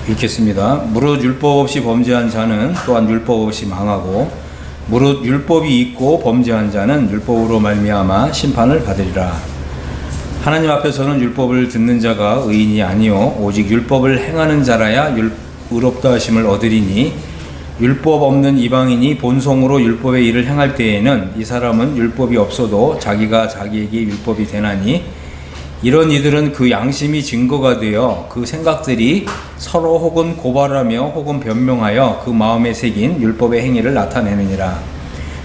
읽겠습니다. 무릇 율법 없이 범죄한 자는 또한 율법 없이 망하고 무릇 율법이 있고 범죄한 자는 율법으로 말미암아 심판을 받으리라. 하나님 앞에서는 율법을 듣는 자가 의인이 아니요 오직 율법을 행하는 자라야 의롭다 하심을 얻으리니 율법 없는 이방인이 본성으로 율법의 일을 행할 때에는 이 사람은 율법이 없어도 자기가 자기에게 율법이 되나니 이런 이들은 그 양심이 증거가 되어 그 생각들이 서로 혹은 고발하며 혹은 변명하여 그 마음에 새긴 율법의 행위를 나타내느니라.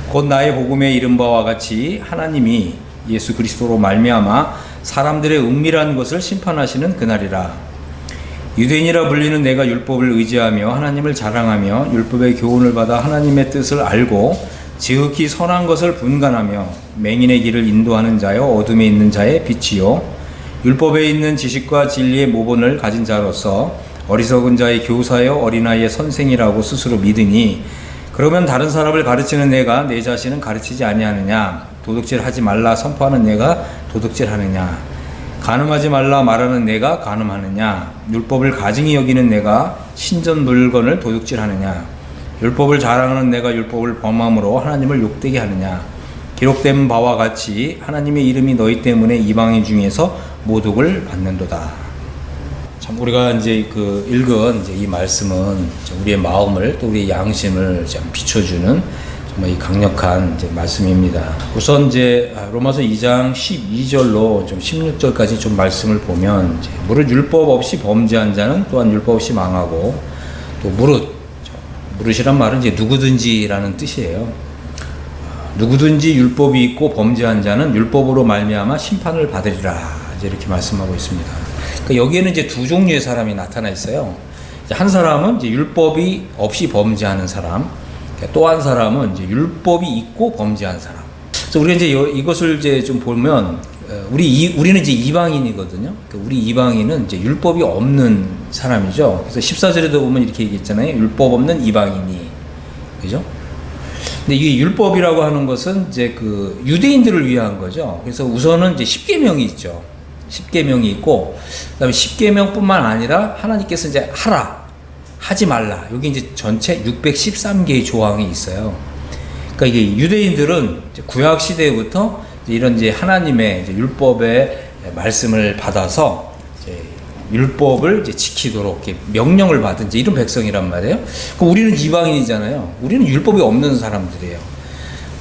곧 나의 복음에 이른 바와 같이 하나님이 예수 그리스도로 말미암아 사람들의 은밀한 것을 심판하시는 그날이라. 유대인이라 불리는 내가 율법을 의지하며 하나님을 자랑하며 율법의 교훈을 받아 하나님의 뜻을 알고 지극히 선한 것을 분간하며 맹인의 길을 인도하는 자여 어둠에 있는 자의 빛이요 율법에 있는 지식과 진리의 모본을 가진 자로서 어리석은 자의 교사여 어린아이의 선생이라고 스스로 믿으니 그러면 다른 사람을 가르치는 내가 내 자신은 가르치지 아니하느냐? 도둑질하지 말라 선포하는 내가 도둑질하느냐? 간음하지 말라 말하는 내가 간음하느냐? 율법을 가증히 여기는 내가 신전 물건을 도둑질하느냐? 율법을 자랑하는 내가 율법을 범함으로 하나님을 욕되게 하느냐? 기록된 바와 같이 하나님의 이름이 너희 때문에 이방인 중에서 모독을 받는도다. 참 우리가 이제 읽은 이제 이 말씀은 우리의 마음을 또 우리의 양심을 좀 비춰주는 정말 이 강력한 이제 말씀입니다. 우선 이제 로마서 2장 12절로 좀 16절까지 좀 말씀을 보면 무릇 율법 없이 범죄한 자는 또한 율법 없이 망하고 또 무릇이란 말은 이제 누구든지라는 뜻이에요. 누구든지 율법이 있고 범죄한 자는 율법으로 말미암아 심판을 받으리라. 이렇게 말씀하고 있습니다. 그러니까 여기에는 이제 두 종류의 사람이 나타나 있어요. 한 사람은 이제 율법이 없이 범죄하는 사람, 또 한 사람은 이제 율법이 있고 범죄한 사람. 그래서 우리가 이제 이것을 이제 좀 보면 우리는 이제 이방인이거든요. 그러니까 우리 이방인은 이제 율법이 없는 사람이죠. 그래서 14절에도 보면 이렇게 얘기했잖아요. 율법 없는 이방인이, 그죠? 근데 이 율법이라고 하는 것은 이제 그 유대인들을 위한 거죠. 그래서 우선은 이제 십계명이 있죠. 십계명이 있고, 그다음에 십계명뿐만 아니라 하나님께서 이제 하지 말라. 여기 이제 전체 613개의 조항이 있어요. 그러니까 이게 유대인들은 구약 시대부터 이런 이제 하나님의 이제 율법의 말씀을 받아서 이제 율법을 이제 지키도록 이렇게 명령을 받은 이제 이런 백성이란 말이에요. 그럼 우리는 이방인이잖아요. 우리는 율법이 없는 사람들이에요.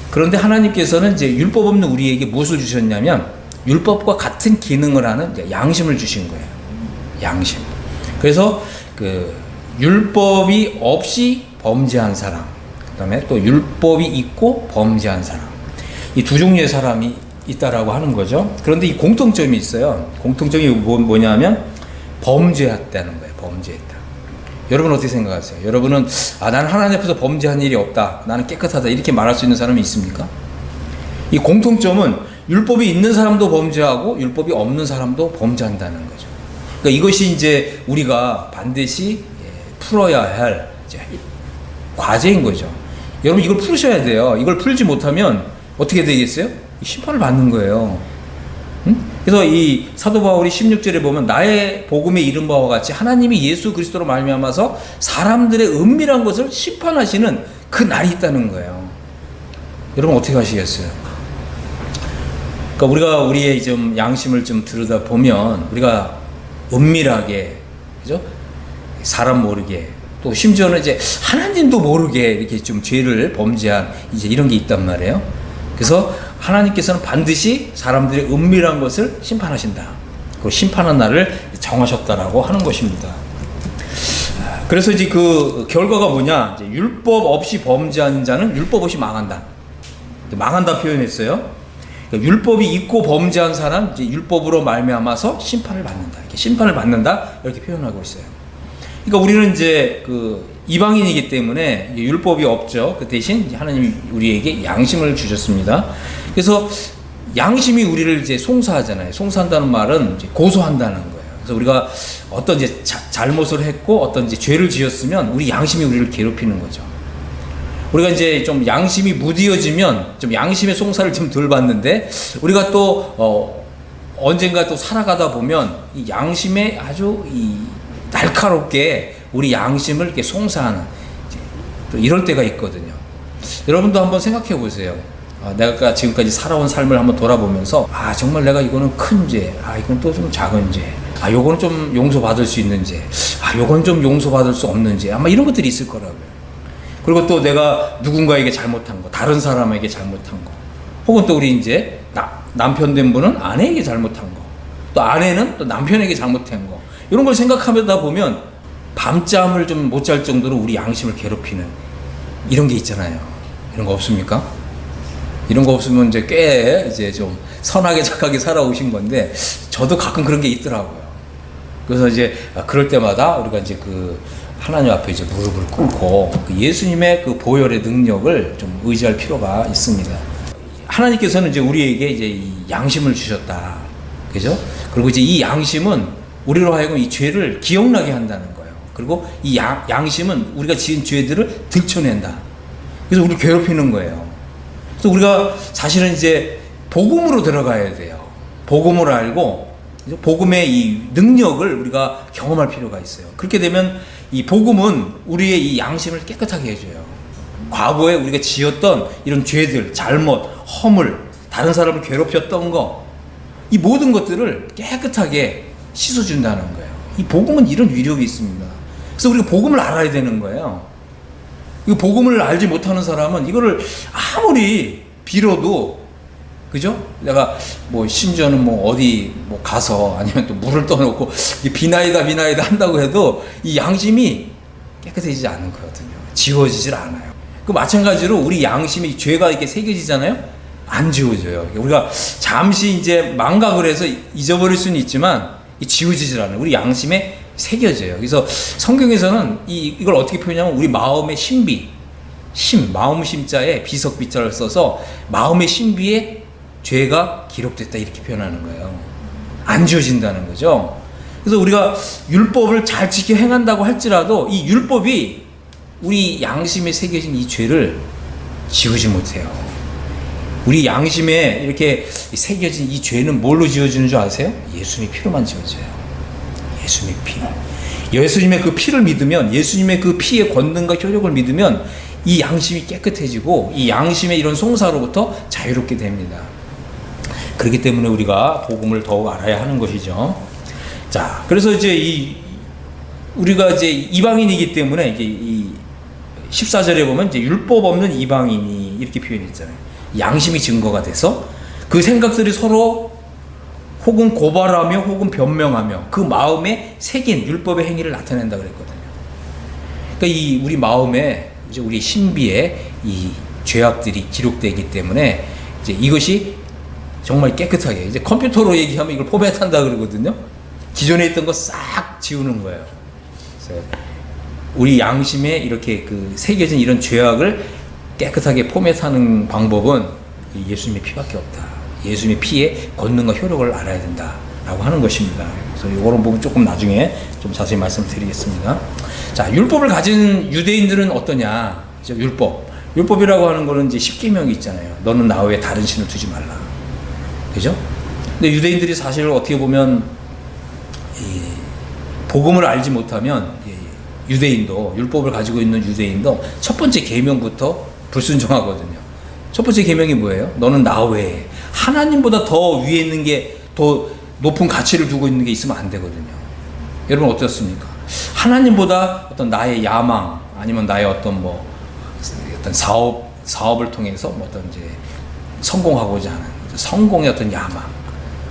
그런데 하나님께서는 이제 율법 없는 우리에게 무엇을 주셨냐면 율법과 같은 기능을 하는 양심을 주신 거예요. 양심. 그래서 그 율법이 없이 범죄한 사람, 그다음에 또 율법이 있고 범죄한 사람, 이 두 종류의 사람이 있다라고 하는 거죠. 그런데 이 공통점이 있어요. 공통점이 뭐냐면 범죄했다는 거예요. 범죄했다. 여러분 어떻게 생각하세요? 여러분은 나는 하나님 앞에서 범죄한 일이 없다. 나는 깨끗하다. 이렇게 말할 수 있는 사람이 있습니까? 이 공통점은 율법이 있는 사람도 범죄하고 율법이 없는 사람도 범죄한다는 거죠. 그러니까 이것이 이제 우리가 반드시 풀어야 할 과제인 거죠. 여러분 이걸 풀으셔야 돼요. 이걸 풀지 못하면 어떻게 되겠어요? 심판을 받는 거예요. 그래서 이 사도 바울이 16절에 보면 나의 복음에 이른 바와 같이 하나님이 예수 그리스도로 말미암아서 사람들의 은밀한 것을 심판하시는 그 날이 있다는 거예요. 여러분 어떻게 하시겠어요? 그러니까 우리가 우리의 좀 양심을 좀 들여다 보면 우리가 은밀하게, 그죠? 사람 모르게, 또 심지어는 이제 하나님도 모르게 이렇게 좀 죄를 범죄한 이제 이런 게 있단 말이에요. 그래서 하나님께서는 반드시 사람들의 은밀한 것을 심판하신다. 그 심판한 날을 정하셨다라고 하는 것입니다. 그래서 이제 그 결과가 뭐냐? 이제 율법 없이 범죄한 자는 율법 없이 망한다. 망한다 표현했어요. 그러니까 율법이 있고 범죄한 사람, 이제 율법으로 말미암아서 심판을 받는다. 이렇게 심판을 받는다. 이렇게 표현하고 있어요. 그러니까 우리는 이제 그 이방인이기 때문에 율법이 없죠. 그 대신 하나님이 우리에게 양심을 주셨습니다. 그래서 양심이 우리를 이제 송사하잖아요. 송사한다는 말은 이제 고소한다는 거예요. 그래서 우리가 어떤 이제 잘못을 했고 어떤 이제 죄를 지었으면 우리 양심이 우리를 괴롭히는 거죠. 우리가 이제 좀 양심이 무디어지면 좀 양심의 송사를 좀 덜 받는데 우리가 또 언젠가 또 살아가다 보면 이 양심에 아주 이 날카롭게 우리 양심을 이렇게 송사하는 또 이럴 때가 있거든요. 여러분도 한번 생각해 보세요. 내가 지금까지 살아온 삶을 한번 돌아보면서 정말 내가 이거는 큰 죄, 이건 또 좀 작은 죄, 요거는 좀 용서받을 수 있는 죄, 요건 좀 용서받을 수 없는 죄, 아마 이런 것들이 있을 거라고요. 그리고 또 내가 누군가에게 잘못한 거, 다른 사람에게 잘못한 거, 혹은 또 우리 이제 남편 된 분은 아내에게 잘못한 거, 또 아내는 또 남편에게 잘못한 거, 이런 걸 생각하다 보면 밤잠을 좀 못 잘 정도로 우리 양심을 괴롭히는 이런 게 있잖아요. 이런 거 없습니까? 이런 거 없으면 이제 꽤 이제 좀 선하게 착하게 살아오신 건데, 저도 가끔 그런 게 있더라고요. 그래서 이제 그럴 때마다 우리가 이제 그 하나님 앞에 이제 무릎을 꿇고 그 예수님의 그 보혈의 능력을 좀 의지할 필요가 있습니다. 하나님께서는 이제 우리에게 이제 이 양심을 주셨다. 그죠? 그리고 이제 이 양심은 우리로 하여금 이 죄를 기억나게 한다는 거예요. 그리고 이 양심은 우리가 지은 죄들을 들춰낸다. 그래서 우리를 괴롭히는 거예요. 그래서 우리가 사실은 이제 복음으로 들어가야 돼요. 복음을 알고 복음의 이 능력을 우리가 경험할 필요가 있어요. 그렇게 되면 이 복음은 우리의 이 양심을 깨끗하게 해줘요. 과거에 우리가 지었던 이런 죄들, 잘못, 허물, 다른 사람을 괴롭혔던 거, 이 모든 것들을 깨끗하게 씻어준다는 거예요. 이 복음은 이런 위력이 있습니다. 그래서 우리가 복음을 알아야 되는 거예요. 이 복음을 알지 못하는 사람은 이거를 아무리 빌어도, 그죠? 내가 뭐 심지어는 뭐 어디 뭐 가서 아니면 또 물을 떠놓고 비나이다 한다고 해도 이 양심이 깨끗해지지 않는 거거든요. 지워지질 않아요. 그 마찬가지로 우리 양심이 죄가 이렇게 새겨지잖아요. 안 지워져요. 우리가 잠시 이제 망각을 해서 잊어버릴 수는 있지만 지워지질 않아요. 우리 양심에 새겨져요. 그래서 성경에서는 이걸 어떻게 표현하냐면 우리 마음의 신비, 마음 심자에 비석 비자를 써서 마음의 신비에 죄가 기록됐다 이렇게 표현하는 거예요. 안 지워진다는 거죠. 그래서 우리가 율법을 잘 지켜 행한다고 할지라도 이 율법이 우리 양심에 새겨진 이 죄를 지우지 못해요. 우리 양심에 이렇게 새겨진 이 죄는 뭘로 지워지는 줄 아세요? 예수님의 피로만 지워져요. 예수님의 피. 예수님의 그 피를 믿으면, 예수님의 그 피의 권능과 효력을 믿으면 이 양심이 깨끗해지고 이 양심의 이런 송사로부터 자유롭게 됩니다. 그렇기 때문에 우리가 복음을 더욱 알아야 하는 것이죠. 자, 그래서 이제 우리가 이제 이방인이기 때문에 이제 이 14절에 보면 이제 율법 없는 이방인이 이렇게 표현했잖아요. 양심이 증거가 돼서 그 생각들이 서로 혹은 고발하며 혹은 변명하며 그 마음에 새긴 율법의 행위를 나타낸다 그랬거든요. 그러니까 우리 마음에 이제 우리 신비에 이 죄악들이 기록되기 때문에 이제 이것이 정말 깨끗하게, 이제 컴퓨터로 얘기하면 이걸 포맷한다 그러거든요. 기존에 있던 거 싹 지우는 거예요. 그래서 우리 양심에 이렇게 그 새겨진 이런 죄악을 깨끗하게 포맷하는 방법은 예수님의 피밖에 없다. 예수님의 피의 권능과 효력을 알아야 된다라고 하는 것입니다. 그래서 이런 부분 조금 나중에 좀 자세히 말씀드리겠습니다. 자, 율법을 가진 유대인들은 어떠냐? 율법이라고 하는 거는 이제 10계명이 있잖아요. 너는 나 외에 다른 신을 두지 말라. 그죠? 근데 유대인들이 사실 어떻게 보면 복음을 알지 못하면 유대인도, 율법을 가지고 있는 유대인도 첫 번째 계명부터 불순종하거든요. 첫 번째 계명이 뭐예요? 너는 나 외에 하나님보다 더 위에 있는 게, 더 높은 가치를 두고 있는 게 있으면 안 되거든요. 여러분 어떻습니까? 하나님보다 어떤 나의 야망, 아니면 나의 어떤 사업을 통해서 어떤 이제 성공하고자 하는 성공의 어떤 야망,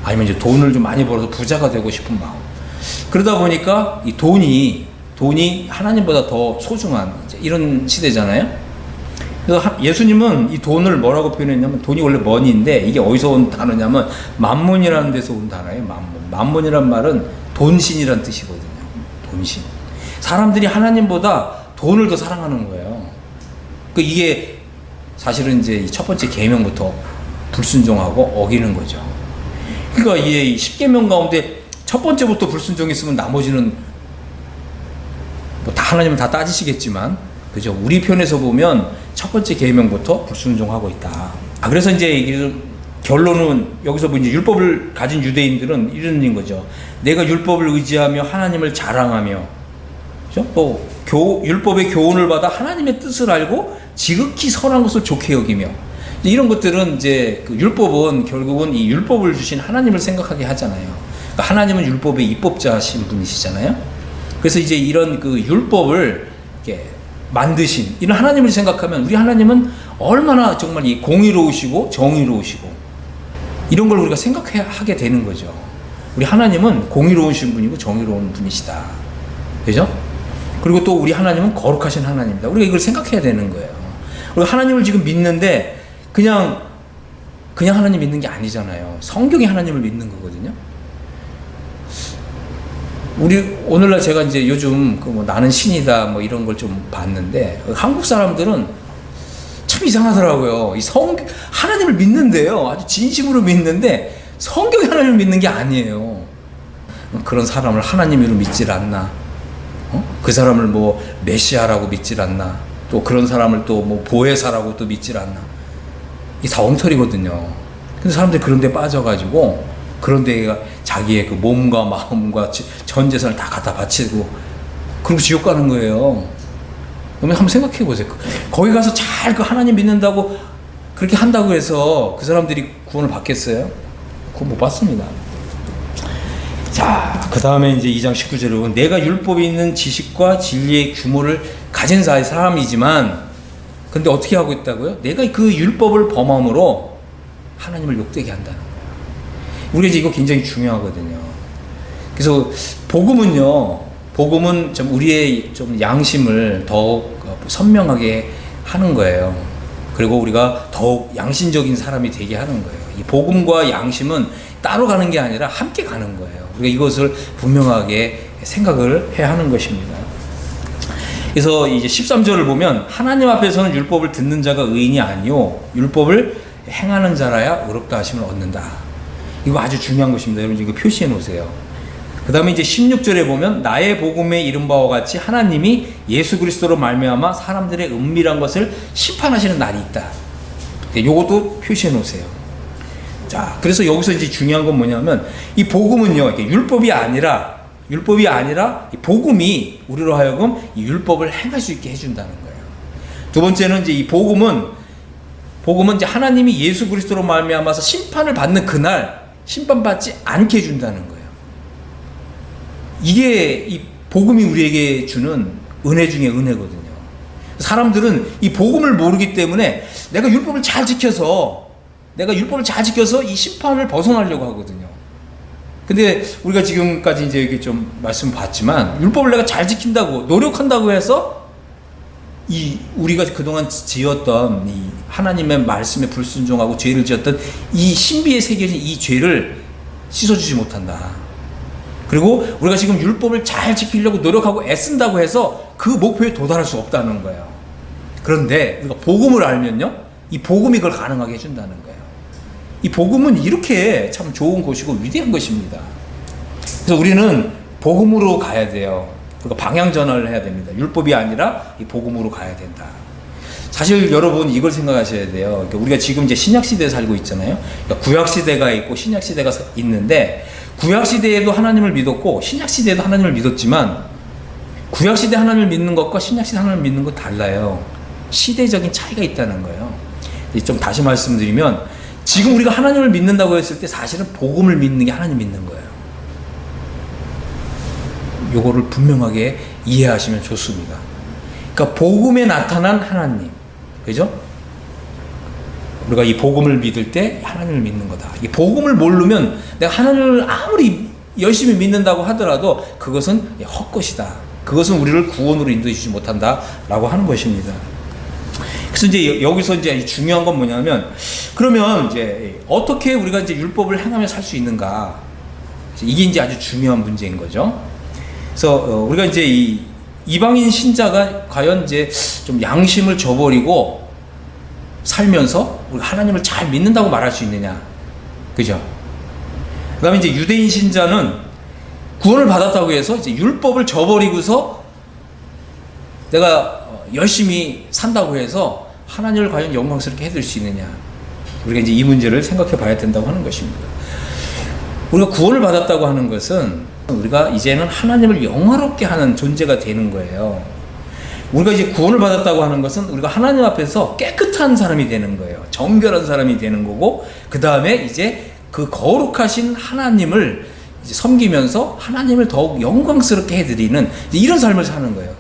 아니면 이제 돈을 좀 많이 벌어서 부자가 되고 싶은 마음. 그러다 보니까 이 돈이 하나님보다 더 소중한 이런 시대잖아요. 그래서 예수님은 이 돈을 뭐라고 표현했냐면, 돈이 원래 머니인데 이게 어디서 온 단어냐면 만문이라는 데서 온 단어예요. 만문이란 말은 돈신이란 뜻이거든요. 돈신. 사람들이 하나님보다 돈을 더 사랑하는 거예요. 이게 사실은 이제 첫 번째 계명부터 불순종하고 어기는 거죠. 그러니까 이 10계명 가운데 첫 번째부터 불순종했으면 나머지는 다 하나님은 다 따지시겠지만, 그죠? 우리 편에서 보면 첫 번째 계명부터 불순종하고 있다. 그래서 이제 결론은 여기서 이제 율법을 가진 유대인들은 이런 거죠. 내가 율법을 의지하며 하나님을 자랑하며, 그죠? 또 율법의 교훈을 받아 하나님의 뜻을 알고 지극히 선한 것을 좋게 여기며, 이런 것들은 이제 그 율법은 결국은 이 율법을 주신 하나님을 생각하게 하잖아요. 그러니까 하나님은 율법의 입법자신 분이시잖아요. 그래서 이제 이런 그 율법을 이렇게 만드신 이런 하나님을 생각하면 우리 하나님은 얼마나 정말 이 공의로우시고 정의로우시고 이런 걸 우리가 생각하게 되는 거죠. 우리 하나님은 공의로우신 분이고 정의로운 분이시다. 그죠? 그리고 또 우리 하나님은 거룩하신 하나님이다. 우리가 이걸 생각해야 되는 거예요. 우리가 하나님을 지금 믿는데 그냥 하나님 믿는 게 아니잖아요. 성경이 하나님을 믿는 거거든요. 오늘날 제가 이제 요즘 그 뭐 나는 신이다 뭐 이런 걸 좀 봤는데, 한국 사람들은 참 이상하더라고요. 하나님을 믿는데요. 아주 진심으로 믿는데 성경이 하나님을 믿는 게 아니에요. 그런 사람을 하나님으로 믿질 않나? 그 사람을 뭐 메시아라고 믿질 않나? 또 그런 사람을 또 뭐 보혜사라고 또 믿질 않나? 이게 다 엉터리거든요. 근데 사람들이 그런 데 빠져가지고 그런 데가 자기의 그 몸과 마음과 전 재산을 다 갖다 바치고 그리고 지옥 가는 거예요. 그러면 한번 생각해 보세요. 거기 가서 잘 그 하나님 믿는다고 그렇게 한다고 해서 그 사람들이 구원을 받겠어요? 그건 못 받습니다. 자, 그 다음에 이제 2장 19절에 보면 내가 율법이 있는 지식과 진리의 규모를 가진 사람이지만, 근데 어떻게 하고 있다고요? 내가 그 율법을 범함으로 하나님을 욕되게 한다는 거예요. 우리가 이제 이거 굉장히 중요하거든요. 그래서 복음은 좀 우리의 좀 양심을 더욱 선명하게 하는 거예요. 그리고 우리가 더욱 양심적인 사람이 되게 하는 거예요. 이 복음과 양심은 따로 가는 게 아니라 함께 가는 거예요. 우리가 이것을 분명하게 생각을 해야 하는 것입니다. 그래서 이제 13절을 보면 하나님 앞에서는 율법을 듣는 자가 의인이 아니요 율법을 행하는 자라야 의롭다 하심을 얻는다. 이거 아주 중요한 것입니다. 여러분 이거 표시해 놓으세요. 그 다음에 이제 16절에 보면 나의 복음에 이른 바와 같이 하나님이 예수 그리스도로 말미암아 사람들의 은밀한 것을 심판하시는 날이 있다. 이것도 표시해 놓으세요. 자, 그래서 여기서 이제 중요한 건 뭐냐면 이 복음은요, 율법이 아니라 이 복음이 우리로 하여금 이 율법을 행할 수 있게 해준다는 거예요. 두 번째는 이제 이 복음은 이제 하나님이 예수 그리스도로 말미암아서 심판을 받는 그날 심판받지 않게 해준다는 거예요. 이게 이 복음이 우리에게 주는 은혜 중에 은혜거든요. 사람들은 이 복음을 모르기 때문에 내가 율법을 잘 지켜서 이 심판을 벗어나려고 하거든요. 근데 우리가 지금까지 이제 이렇게 좀 말씀 봤지만 율법을 내가 잘 지킨다고 노력한다고 해서 우리가 그동안 지었던 이 하나님의 말씀에 불순종하고 죄를 지었던 이 신비에 새겨진 이 죄를 씻어주지 못한다. 그리고 우리가 지금 율법을 잘 지키려고 노력하고 애쓴다고 해서 그 목표에 도달할 수 없다는 거예요. 그런데 우리가 복음을 알면요, 이 복음이 그걸 가능하게 해준다는 거예요. 이 복음은 이렇게 참 좋은 것이고 위대한 것입니다. 그래서 우리는 복음으로 가야 돼요. 그러니까 방향 전환을 해야 됩니다. 율법이 아니라 이 복음으로 가야 된다. 사실 여러분 이걸 생각하셔야 돼요. 그러니까 우리가 지금 이제 신약 시대에 살고 있잖아요. 그러니까 구약 시대가 있고 신약 시대가 있는데, 구약 시대에도 하나님을 믿었고 신약 시대에도 하나님을 믿었지만 구약 시대 하나님을 믿는 것과 신약 시대 하나님을 믿는 것 달라요. 시대적인 차이가 있다는 거예요. 좀 다시 말씀드리면 지금 우리가 하나님을 믿는다고 했을 때 사실은 복음을 믿는 게 하나님 믿는 거예요. 요거를 분명하게 이해하시면 좋습니다. 그러니까 복음에 나타난 하나님, 그죠? 우리가 이 복음을 믿을 때 하나님을 믿는 거다. 이 복음을 모르면 내가 하나님을 아무리 열심히 믿는다고 하더라도 그것은 헛것이다. 그것은 우리를 구원으로 인도해 주지 못한다라고 하는 것입니다. 그래서 이제 여기서 이제 중요한 건 뭐냐면, 그러면 이제 어떻게 우리가 이제 율법을 행하며 살 수 있는가? 이게 이제 아주 중요한 문제인 거죠. 그래서 우리가 이제 이 이방인 신자가 과연 이제 좀 양심을 저버리고 살면서 우리 하나님을 잘 믿는다고 말할 수 있느냐, 그죠? 그다음에 이제 유대인 신자는 구원을 받았다고 해서 이제 율법을 저버리고서 내가 열심히 산다고 해서 하나님을 과연 영광스럽게 해드릴 수 있느냐, 우리가 이제 이 문제를 생각해 봐야 된다고 하는 것입니다. 우리가 구원을 받았다고 하는 것은 우리가 이제는 하나님을 영화롭게 하는 존재가 되는 거예요. 우리가 이제 구원을 받았다고 하는 것은 우리가 하나님 앞에서 깨끗한 사람이 되는 거예요. 정결한 사람이 되는 거고, 그 다음에 이제 그 거룩하신 하나님을 이제 섬기면서 하나님을 더욱 영광스럽게 해드리는 이런 삶을 사는 거예요.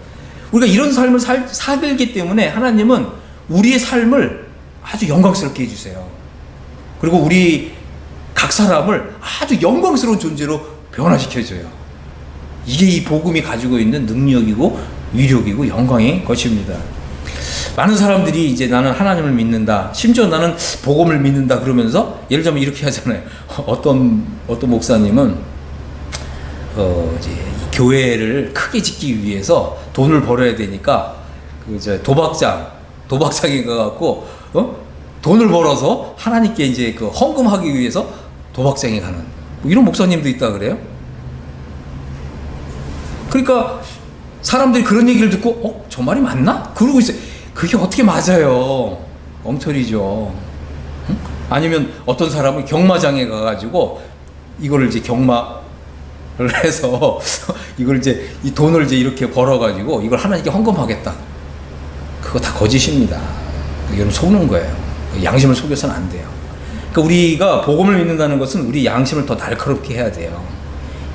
우리가 이런 삶을 살기 때문에 하나님은 우리의 삶을 아주 영광스럽게 해주세요. 그리고 우리 각 사람을 아주 영광스러운 존재로 변화시켜줘요. 이게 이 복음이 가지고 있는 능력이고 위력이고 영광의 것입니다. 많은 사람들이 이제 나는 하나님을 믿는다, 심지어 나는 복음을 믿는다 그러면서 예를 들면 이렇게 하잖아요. 어떤 목사님은 이제 교회를 크게 짓기 위해서 돈을 벌어야 되니까 그 이제 도박장에 가갖고 돈을 벌어서 하나님께 이제 그 헌금하기 위해서 도박장에 가는 뭐 이런 목사님도 있다 그래요. 그러니까 사람들이 그런 얘기를 듣고 저 말이 맞나? 그러고 있어요. 그게 어떻게 맞아요? 엉터리죠. 응? 아니면 어떤 사람은 경마장에 가가지고 이거를 이제 경마를 해서 이걸 이제 이 돈을 이제 이렇게 벌어가지고 이걸 하나님께 헌금하겠다. 그거 다 거짓입니다. 이건 속는 거예요. 양심을 속여서는 안 돼요. 그러니까 우리가 복음을 믿는다는 것은 우리 양심을 더 날카롭게 해야 돼요.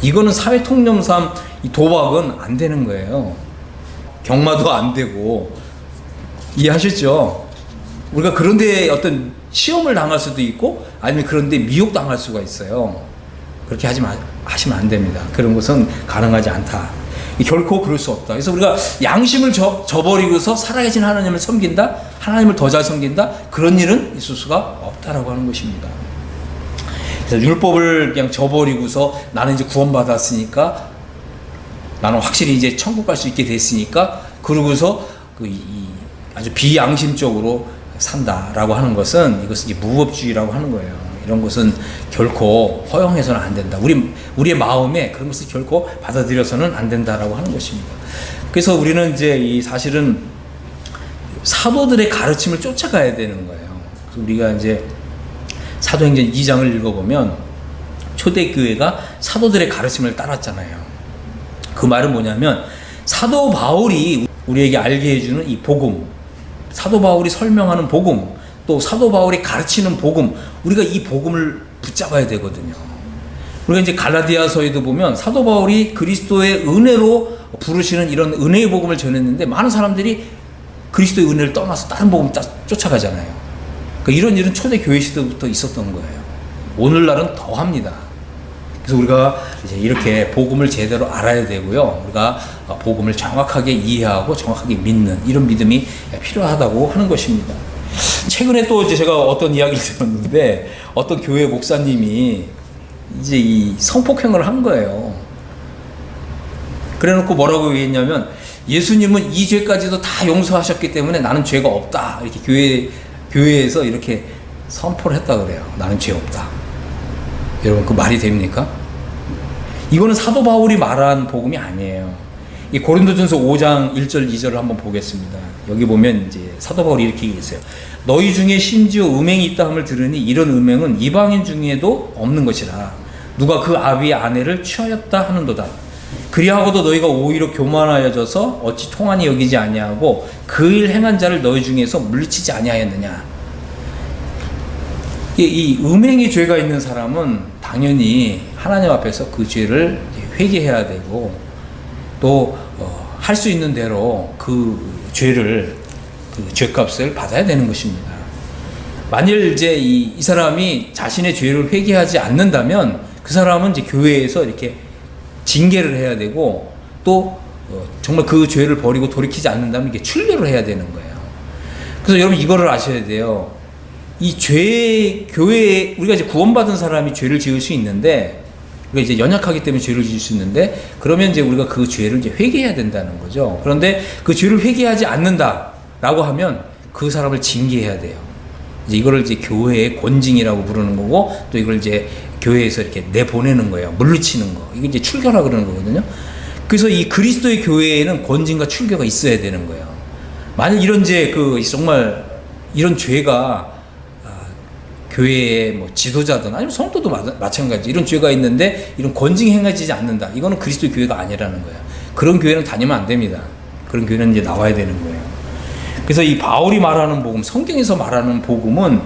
이거는 사회 통념상 이 도박은 안 되는 거예요. 경마도 안 되고. 이해하셨죠? 우리가 그런데 어떤 시험을 당할 수도 있고 아니면 그런데 미혹당할 수가 있어요. 그렇게 하시면 안 됩니다. 그런 것은 가능하지 않다. 결코 그럴 수 없다. 그래서 우리가 양심을 저버리고서 살아계신 하나님을 섬긴다, 하나님을 더 잘 섬긴다, 그런 일은 있을 수가 없다라고 하는 것입니다. 그래서 율법을 그냥 저버리고서 나는 이제 구원받았으니까, 나는 확실히 이제 천국 갈 수 있게 됐으니까, 그러고서 아주 비양심적으로 산다라고 하는 것은 이것은 이제 무법주의라고 하는 거예요. 이런 것은 결코 허용해서는 안 된다. 우리의 마음에 그런 것을 결코 받아들여서는 안 된다라고 하는 것입니다. 그래서 우리는 이제 사실은 사도들의 가르침을 쫓아가야 되는 거예요. 그래서 우리가 이제 사도행전 2장을 읽어보면 초대교회가 사도들의 가르침을 따랐잖아요. 그 말은 뭐냐면 사도 바울이 우리에게 알게 해주는 이 복음, 사도 바울이 설명하는 복음, 또 사도 바울이 가르치는 복음, 우리가 이 복음을 붙잡아야 되거든요. 우리가 이제 갈라디아서에도 보면 사도 바울이 그리스도의 은혜로 부르시는 이런 은혜의 복음을 전했는데 많은 사람들이 그리스도의 은혜를 떠나서 다른 복음 쫓아가잖아요. 그러니까 이런 일은 초대 교회 시대부터 있었던 거예요. 오늘날은 더 합니다. 그래서 우리가 이제 이렇게 복음을 제대로 알아야 되고요. 우리가 복음을 정확하게 이해하고 정확하게 믿는 이런 믿음이 필요하다고 하는 것입니다. 최근에 또 이제 제가 어떤 이야기를 들었는데 어떤 교회 목사님이 이제 이 성폭행을 한 거예요. 그래 놓고 뭐라고 얘기했냐면 예수님은 이 죄까지도 다 용서하셨기 때문에 나는 죄가 없다. 이렇게 교회에서 이렇게 선포를 했다 그래요. 나는 죄 없다. 여러분 그 말이 됩니까? 이거는 사도 바울이 말한 복음이 아니에요. 이 고린도전서 5장 1절 2절을 한번 보겠습니다. 여기 보면 이제 사도 바울이 이렇게 얘기했어요. 너희 중에 심지어 음행이 있다 함을 들으니 이런 음행은 이방인 중에도 없는 것이라. 누가 그 아비의 아내를 취하였다 하는도다. 그리하고도 너희가 오히려 교만하여져서 어찌 통한이 여기지 아니하고 그 일 행한 자를 너희 중에서 물리치지 아니하였느냐. 이 음행의 죄가 있는 사람은 당연히 하나님 앞에서 그 죄를 회개해야 되고 또 할 수 있는 대로 그 죄를 그 죄값을 받아야 되는 것입니다. 만일 이제 이 사람이 자신의 죄를 회개하지 않는다면 그 사람은 이제 교회에서 이렇게 징계를 해야 되고 또 정말 그 죄를 버리고 돌이키지 않는다면 이게 출교를 해야 되는 거예요. 그래서 여러분 이거를 아셔야 돼요. 이 교회에 우리가 이제 구원받은 사람이 죄를 지을 수 있는데 우리가 이제 연약하기 때문에 죄를 지을 수 있는데 그러면 이제 우리가 그 죄를 이제 회개해야 된다는 거죠. 그런데 그 죄를 회개하지 않는다라고 하면 그 사람을 징계해야 돼요. 이제 이거를 이제 교회의 권징이라고 부르는 거고 또 이걸 이제 교회에서 이렇게 내보내는 거예요. 물리치는 거. 이게 이제 출교라 그러는 거거든요. 그래서 이 그리스도의 교회에는 권징과 출교가 있어야 되는 거예요. 만약 이런 정말 이런 죄가 교회의 뭐 지도자든 아니면 성도도 마찬가지 이런 죄가 있는데 이런 권징이 행해지지 않는다. 이거는 그리스도의 교회가 아니라는 거예요. 그런 교회는 다니면 안 됩니다. 그런 교회는 이제 나와야 되는 거예요. 그래서 이 바울이 말하는 복음, 성경에서 말하는 복음은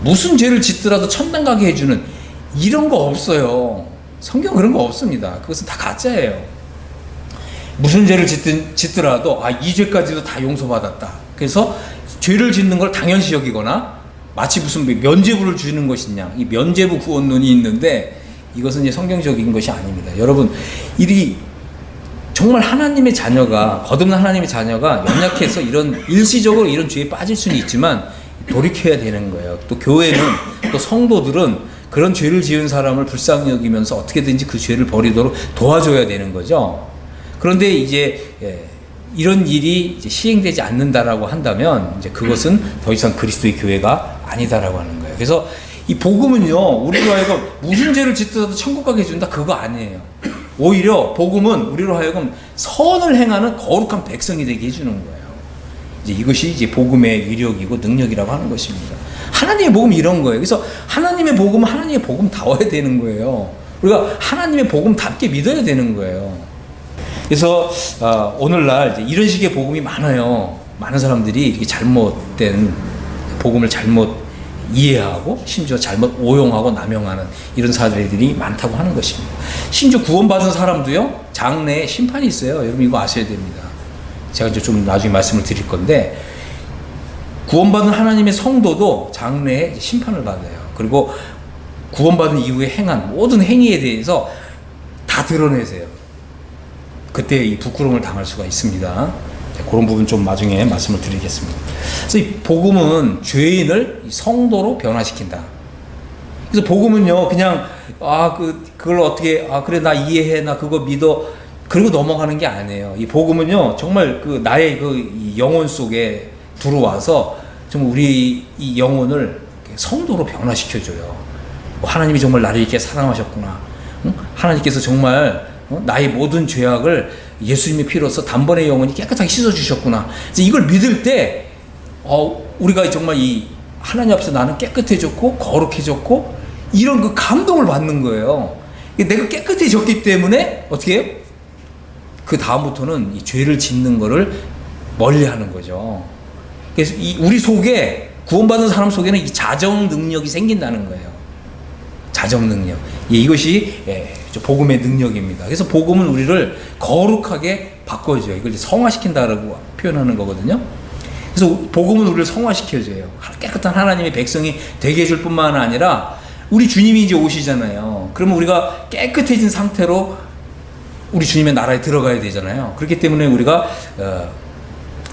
무슨 죄를 짓더라도 천당 가게 해주는 이런 거 없어요. 성경 그런 거 없습니다. 그것은 다 가짜예요. 무슨 죄를 짓더라도 이 죄까지도 다 용서받았다. 그래서 죄를 짓는 걸 당연시 여기거나 마치 무슨 면죄부를 주는 것이냐, 이 면죄부 구원론이 있는데 이것은 이제 성경적인 것이 아닙니다. 여러분, 정말 하나님의 자녀가, 거듭난 하나님의 자녀가 연약해서 일시적으로 이런 죄에 빠질 수는 있지만 돌이켜야 되는 거예요. 또 교회는, 또 성도들은 그런 죄를 지은 사람을 불쌍히 여기면서 어떻게든지 그 죄를 버리도록 도와줘야 되는 거죠. 그런데 이제 이런 일이 이제 시행되지 않는다라고 한다면 이제 그것은 더 이상 그리스도의 교회가 아니다라고 하는 거예요. 그래서 이 복음은요, 우리로 하여금 무슨 죄를 짓더라도 천국 가게 해준다, 그거 아니에요. 오히려 복음은 우리로 하여금 선을 행하는 거룩한 백성이 되게 해주는 거예요. 이제 이것이 이제 복음의 위력이고 능력이라고 하는 것입니다. 하나님의 복음이 이런 거예요. 그래서 하나님의 복음은 하나님의 복음다워야 되는 거예요. 우리가 하나님의 복음답게 믿어야 되는 거예요. 그래서 오늘날 이제 이런 식의 복음이 많아요. 많은 사람들이 이렇게 잘못된 복음을 잘못 이해하고 심지어 잘못 오용하고 남용하는 이런 사례들이 많다고 하는 것입니다. 심지어 구원받은 사람도요, 장래에 심판이 있어요. 여러분 이거 아셔야 됩니다. 제가 이제 좀 나중에 말씀을 드릴 건데, 구원받은 하나님의 성도도 장래에 심판을 받아요. 그리고 구원받은 이후에 행한 모든 행위에 대해서 다 드러내세요. 그때 이 부끄러움을 당할 수가 있습니다. 그런 부분 좀 나중에 말씀을 드리겠습니다. 그래서 이 복음은 죄인을 성도로 변화시킨다. 그래서 복음은요, 그냥 그걸 어떻게 그래 나 이해해, 나 그거 믿어, 그리고 넘어가는 게 아니에요. 이 복음은요, 정말 나의 이 영혼 속에 들어와서 정말 우리 이 영혼을 성도로 변화시켜줘요. 하나님이 정말 나를 이렇게 사랑하셨구나. 응? 하나님께서 정말 나의 모든 죄악을 예수님의 피로써 단번에 영혼이 깨끗하게 씻어주셨구나. 이걸 믿을 때 우리가 정말 이 하나님 앞에서 나는 깨끗해졌고 거룩해졌고 이런 그 감동을 받는 거예요. 내가 깨끗해졌기 때문에 어떻게 해요? 그 다음부터는 이 죄를 짓는 거를 멀리하는 거죠. 그래서 우리 속에, 구원받은 사람 속에는 이 자정 능력이 생긴다는 거예요. 자정 능력. 이것이 복음의 능력입니다. 그래서 복음은 우리를 거룩하게 바꿔줘요. 이걸 성화시킨다라고 표현하는 거거든요. 그래서 복음은 우리를 성화시켜줘요. 깨끗한 하나님의 백성이 되게 해줄 뿐만 아니라 우리 주님이 이제 오시잖아요. 그러면 우리가 깨끗해진 상태로 우리 주님의 나라에 들어가야 되잖아요. 그렇기 때문에 우리가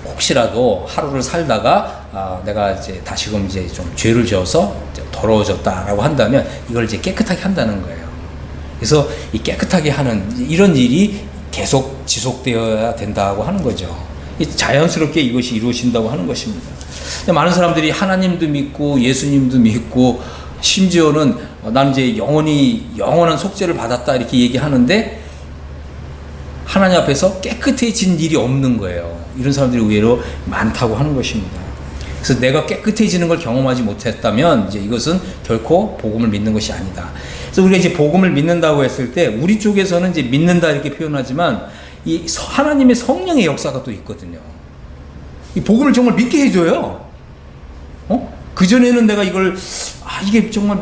혹시라도 하루를 살다가 내가 이제 다시금 이제 좀 죄를 지어서 더러워졌다라고 한다면 이걸 이제 깨끗하게 한다는 거예요. 그래서 이 깨끗하게 하는 이런 일이 계속 지속되어야 된다고 하는 거죠. 자연스럽게 이것이 이루어진다고 하는 것입니다. 많은 사람들이 하나님도 믿고 예수님도 믿고 심지어는 나는 이제 영원한 속죄를 받았다 이렇게 얘기하는데 하나님 앞에서 깨끗해진 일이 없는 거예요. 이런 사람들이 의외로 많다고 하는 것입니다. 그래서 내가 깨끗해지는 걸 경험하지 못했다면 이제 이것은 결코 복음을 믿는 것이 아니다. 그래서 우리가 이제 복음을 믿는다고 했을 때 우리 쪽에서는 이제 믿는다 이렇게 표현하지만 이 하나님의 성령의 역사가 또 있거든요. 이 복음을 정말 믿게 해줘요. 그전에는 내가 이걸 이게 정말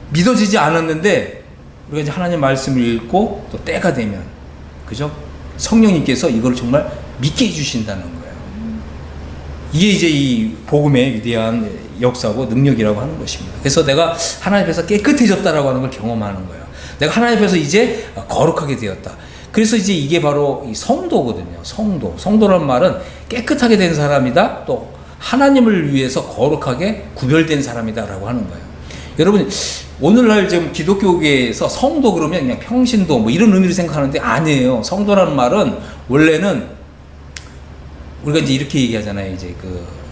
믿어지지 않았는데 우리가 이제 하나님 말씀을 읽고 또 때가 되면 그죠? 성령님께서 이걸 정말 믿게 해주신다는 거예요. 이게 이제 이 복음의 위대한 역사고 능력이라고 하는 것입니다. 그래서 내가 하나님 앞에서 깨끗해졌다라고 하는 걸 경험하는 거예요. 내가 하나님 앞에서 이제 거룩하게 되었다. 그래서 이제 이게 바로 이 성도거든요. 성도란 말은 깨끗하게 된 사람이다. 또 하나님을 위해서 거룩하게 구별된 사람이다라고 하는 거예요. 여러분, 오늘날 지금 기독교계에서 성도 그러면 그냥 평신도 뭐 이런 의미로 생각하는데 아니에요. 성도라는 말은 원래는 우리가 이제 이렇게 얘기하잖아요. 이제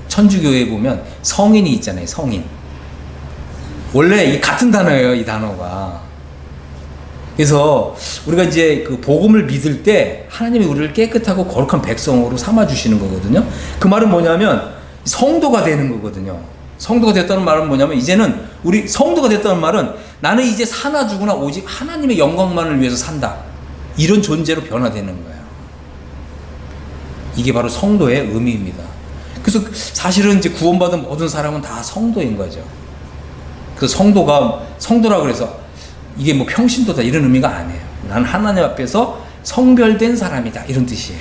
천주교에 보면 성인이 있잖아요. 성인. 원래 이 같은 단어예요. 이 단어가. 그래서 우리가 이제 복음을 믿을 때 하나님이 우리를 깨끗하고 거룩한 백성으로 삼아 주시는 거거든요. 그 말은 뭐냐면 성도가 되는 거거든요. 성도가 됐다는 말은 뭐냐면, 이제는 우리 성도가 됐다는 말은 나는 이제 사나 죽으나 오직 하나님의 영광만을 위해서 산다, 이런 존재로 변화되는 거예요. 이게 바로 성도의 의미입니다. 그래서 사실은 이제 구원받은 모든 사람은 다 성도인 거죠. 그 성도라 그래서 이게 뭐 평신도다 이런 의미가 아니에요. 나는 하나님 앞에서 성별된 사람이다, 이런 뜻이에요.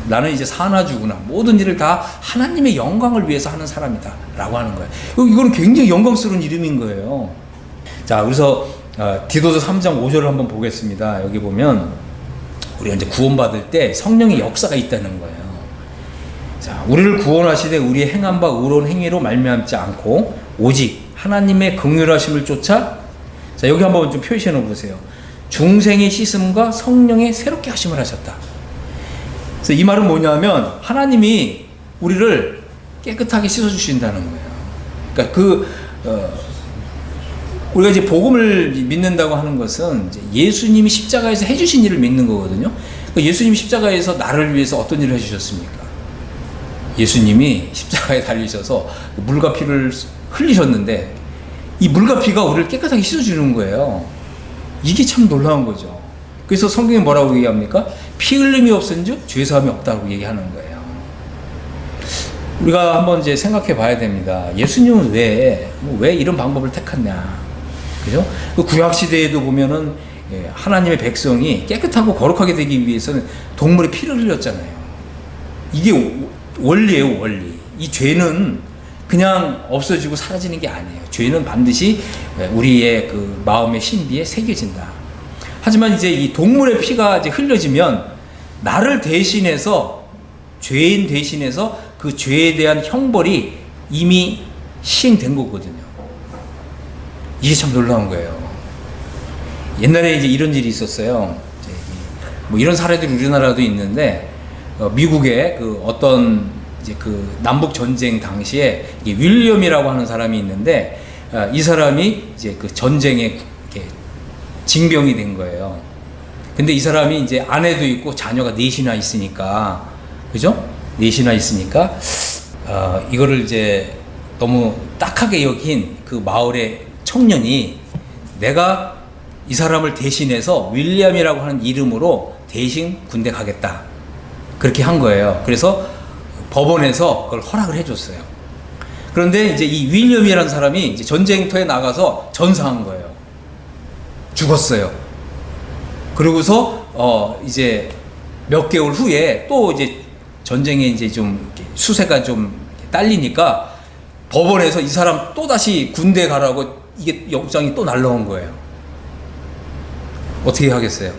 나는 이제 사나 죽으나 모든 일을 다 하나님의 영광을 위해서 하는 사람이다 라고 하는 거예요. 이거는 굉장히 영광스러운 이름인 거예요. 자, 그래서 디도서 3장 5절을 한번 보겠습니다. 여기 보면 우리가 이제 구원받을 때 성령의 역사가 있다는 거예요. 자, 우리를 구원하시되 우리의 행한 바 의로운 행위로 말미암지 않고 오직 하나님의 긍휼하심을 쫓아, 자, 여기 한번 좀 표시해 놓어 보세요. 중생의 씻음과 성령의 새롭게 하심을 하셨다. 그래서 이 말은 뭐냐면 하나님이 우리를 깨끗하게 씻어주신다는 거예요. 그러니까 우리가 이제 복음을 믿는다고 하는 것은 이제 예수님이 십자가에서 해주신 일을 믿는 거거든요. 그러니까 예수님이 십자가에서 나를 위해서 어떤 일을 해주셨습니까? 예수님이 십자가에 달리셔서 물과 피를 흘리셨는데 이 물과 피가 우리를 깨끗하게 씻어주는 거예요. 이게 참 놀라운 거죠. 그래서 성경이 뭐라고 얘기합니까? 피 흘림이 없은즉 죄사함이 없다고 얘기하는 거예요. 우리가 한번 이제 생각해 봐야 됩니다. 예수님은 왜 이런 방법을 택했냐, 그죠? 그 구약 시대에도 보면은 하나님의 백성이 깨끗하고 거룩하게 되기 위해서는 동물의 피를 흘렸잖아요. 이게 원리예요, 원리. 이 죄는 그냥 없어지고 사라지는 게 아니에요. 죄는 반드시 우리의 그 마음의 신비에 새겨진다. 하지만 이제 이 동물의 피가 이제 흘려지면 나를 대신해서, 죄인 대신해서 그 죄에 대한 형벌이 이미 시행된 거거든요. 이게 참 놀라운 거예요. 옛날에 이제 이런 일이 있었어요. 뭐 이런 사례들이 우리나라도 있는데, 미국의 그 어떤 이제 그 남북 전쟁 당시에 윌리엄이라고 하는 사람이 있는데, 이 사람이 이제 그 전쟁에 징병이 된 거예요. 근데 이 사람이 이제 아내도 있고 자녀가 넷이나 있으니까, 그죠? 넷이나 있으니까, 이거를 이제 너무 딱하게 여긴 그 마을의 청년이 내가 이 사람을 대신해서 윌리엄이라고 하는 이름으로 대신 군대 가겠다, 그렇게 한 거예요. 그래서 법원에서 그걸 허락을 해줬어요. 그런데 이제 이 윌리엄이라는 사람이 이제 전쟁터에 나가서 전사한 거예요. 죽었어요. 그러고서 이제 몇 개월 후에 또 이제 전쟁에 이제 좀 수세가 좀 딸리니까 법원에서 이 사람 또 다시 군대 가라고 이게 영장이 또 날라온 거예요. 어떻게 하겠어요?